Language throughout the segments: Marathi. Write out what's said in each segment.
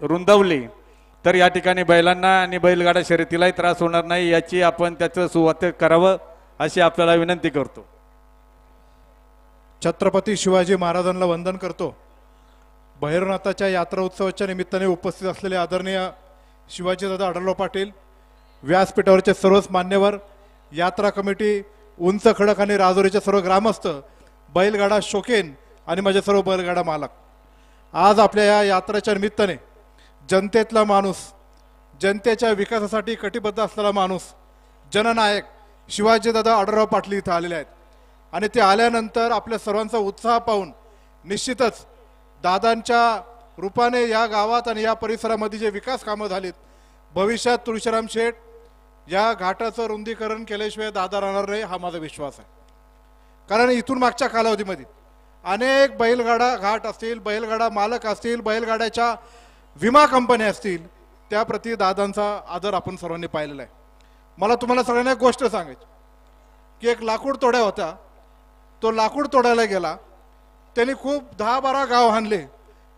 रुंदावली तर या ठिकाणी बैलांना आणि बैलगाडा शर्यतीलाही त्रास होणार नाही याची आपण त्याचं सुवात्य करावं अशी आपल्याला विनंती करतो। छत्रपती शिवाजी महाराजांना वंदन करतो। भैरवनाथाच्या यात्रा उत्सवाच्या निमित्ताने उपस्थित असलेले आदरणीय शिवाजीदादा आढळराव पाटील, व्यासपीठावरचे सर्वच मान्यवर, यात्रा कमिटी, उंच खडक आणि राजुरीचे सर्व ग्रामस्थ, बैलगाडा शौकीन आणि माझे सर्व बैलगाडा मालक, आज आपल्या या यात्रेच्या निमित्ताने जनतेतला माणूस, जनतेच्या विकासासाठी कटिबद्ध असलेला माणूस, जननायक शिवाजीदादा आढळराव पाटील इथं आलेले आहेत आणि ते आल्यानंतर आपल्या सर्वांचा उत्साह पाहून निश्चितच दादांच्या रूपाने या गावात आणि या परिसरामध्ये जे विकास कामं झालीत, भविष्यात तुळशीराम शेठ या घाटाचं रुंदीकरण केल्याशिवाय दादा राहणार नाही हा माझा विश्वास आहे। कारण इथून मागच्या कालावधीमध्ये अनेक बैलगाडा घाट असतील, बैलगाडा मालक असतील, बैलगाड्याच्या विमा कंपन्या असतील, त्याप्रती दादांचा आदर आपण सर्वांनी पाहिलेला आहे। मला तुम्हाला सगळ्यांना एक गोष्ट सांगायची की एक लाकूड तोड्या होता, तो लाकूड तोडायला गेला, त्यांनी खूप 10-12 गाव हाणले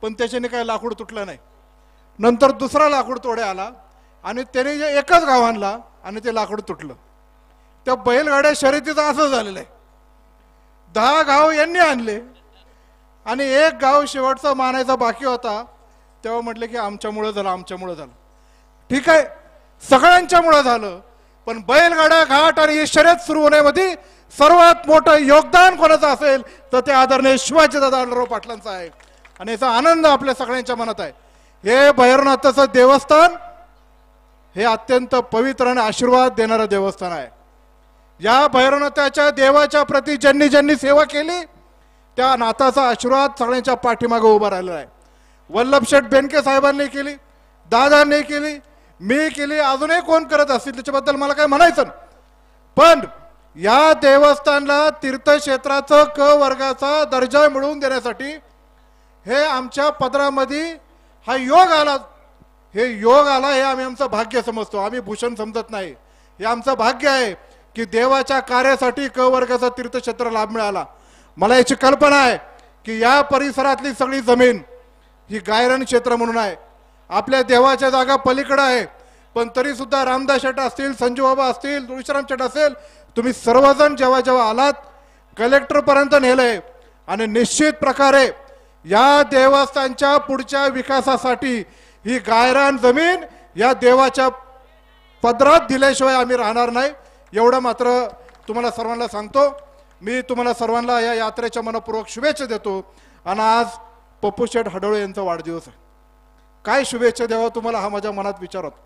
पण त्याच्याने काही लाकूड तुटलं नाही। नंतर दुसरा लाकूड तोड्या आला आणि त्याने एकच गाव आणला आणि ते लाकूड तुटलं। त्या बैलगाड्या शर्यतीचं असं झालेलं आहे, 10 गाव यांनी आणले आणि एक गाव शेवटचा मानायचा बाकी होता, तेव्हा म्हटले की आमच्यामुळे झालं, आमच्यामुळे झालं। ठीक आहे, सगळ्यांच्यामुळे झालं, पण बैलगाडा घाट आणि शर्यत सुरू होण्यामध्ये सर्वात मोठं योगदान कोणाचं असेल तर ते आदरणीय शिवाजीदादा आढळराव पाटलांचं आहे आणि याचा आनंद आपल्या सगळ्यांच्या मनात आहे। हे भैरवनाथाचं देवस्थान हे अत्यंत पवित्र आणि आशीर्वाद देणारं देवस्थान आहे। या भैरवनाथाच्या देवाच्या प्रती ज्यांनी ज्यांनी सेवा केली त्या नाथाचा आशीर्वाद सगळ्यांच्या पाठीमागे उभा राहिलेला आहे। वल्लभशेठ बेनके साहेबांनी केली, दादांनी केली, मी केली, अजूनही कोण करत असतील त्याच्याबद्दल मला काय म्हणायचं नाही, पण या देवस्थानला तीर्थक्षेत्राचं क वर्गाचा दर्जा मिळवून देण्यासाठी हे आमच्या पदरामध्ये हा योग आला, हे योग आला, हे आम्ही आमचं भाग्य समजतो, आम्ही भूषण समजत नाही। हे आमचं भाग्य आहे की देवाच्या कार्यासाठी क वर्गाचा तीर्थक्षेत्र लाभ मिळाला। मला याची कल्पना आहे की या परिसरातली सगळी जमीन ही गायरण क्षेत्र म्हणून आहे, आपल्या देवाच्या जागा पलीकडे आहे, पण तरी सुद्धा रामदास शेठ असतील, संजू बाबा असतील, तुळशीराम शेठ असेल, तुम्ही सर्वजण जेव्हा जेव्हा आलात कलेक्टर पर्यंत नेलंय आणि निश्चित प्रकारे या देवस्थानच्या पुढच्या विकासासाठी ही गायरान जमीन या देवाच्या पदरात दिल्याशिवाय आम्ही राहणार नाही, एवढं मात्र तुम्हाला सर्वांना सांगतो। मी तुम्हाला सर्वांना या यात्रेच्या मनपूर्वक शुभेच्छा देतो आणि आज पप्पू शेठ हडवळे यांचा वाढदिवस आहे। काय शुभेच्छा द्यावा तुम्हाला हा माझ्या मनात विचार होता,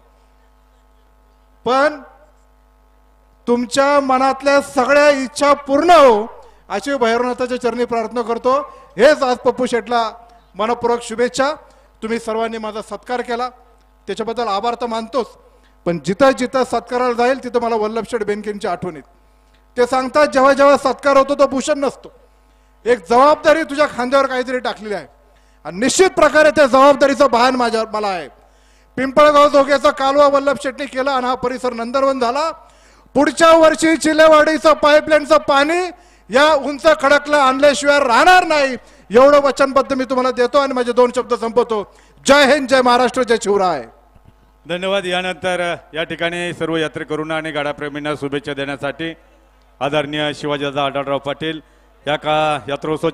पण तुमच्या मनातल्या सगळ्या इच्छा पूर्ण हो अशी भैरवनाथाच्या चरणी प्रार्थना करतो। हेच आज पप्पू शेठला मनपूर्वक शुभेच्छा। तुम्ही सर्वांनी माझा सत्कार केला त्याच्याबद्दल आभार तर मानतोच, पण जिथं जिथं सत्काराला जाईल तिथं मला वल्लभशेठ बेनकेंची आठवण येते। ते सांगतात जेव्हा जेव्हा सत्कार होतो तो भूषण नसतो, एक जबाबदारी तुझ्या खांद्यावर काहीतरी टाकलेली आहे आणि निश्चित प्रकारे त्या जबाबदारीचं भान मला आहे। पिंपळगाव जोग्याचा कालवा वल्लभशेठने केला आणि हा परिसर नंदनवन झाला। पुढच्या वर्षी चिलेवाडीचं पाईपलाईनचं पाणी या उंच खडकला आणल्याशिवाय राहणार नाही, एवढं वचनबद्ध मी तुम्हाला देतो आणि माझे 2 शब्द संपवतो। जय हिंद, जय महाराष्ट्र, जय शिवराय। धन्यवाद। यानंतर या ठिकाणी सर्व यात्रेकरूंना आणि गाडाप्रेमींना शुभेच्छा देण्यासाठी आदरणीय शिवाजीदादा आढळराव पाटील या यात्रोत्सव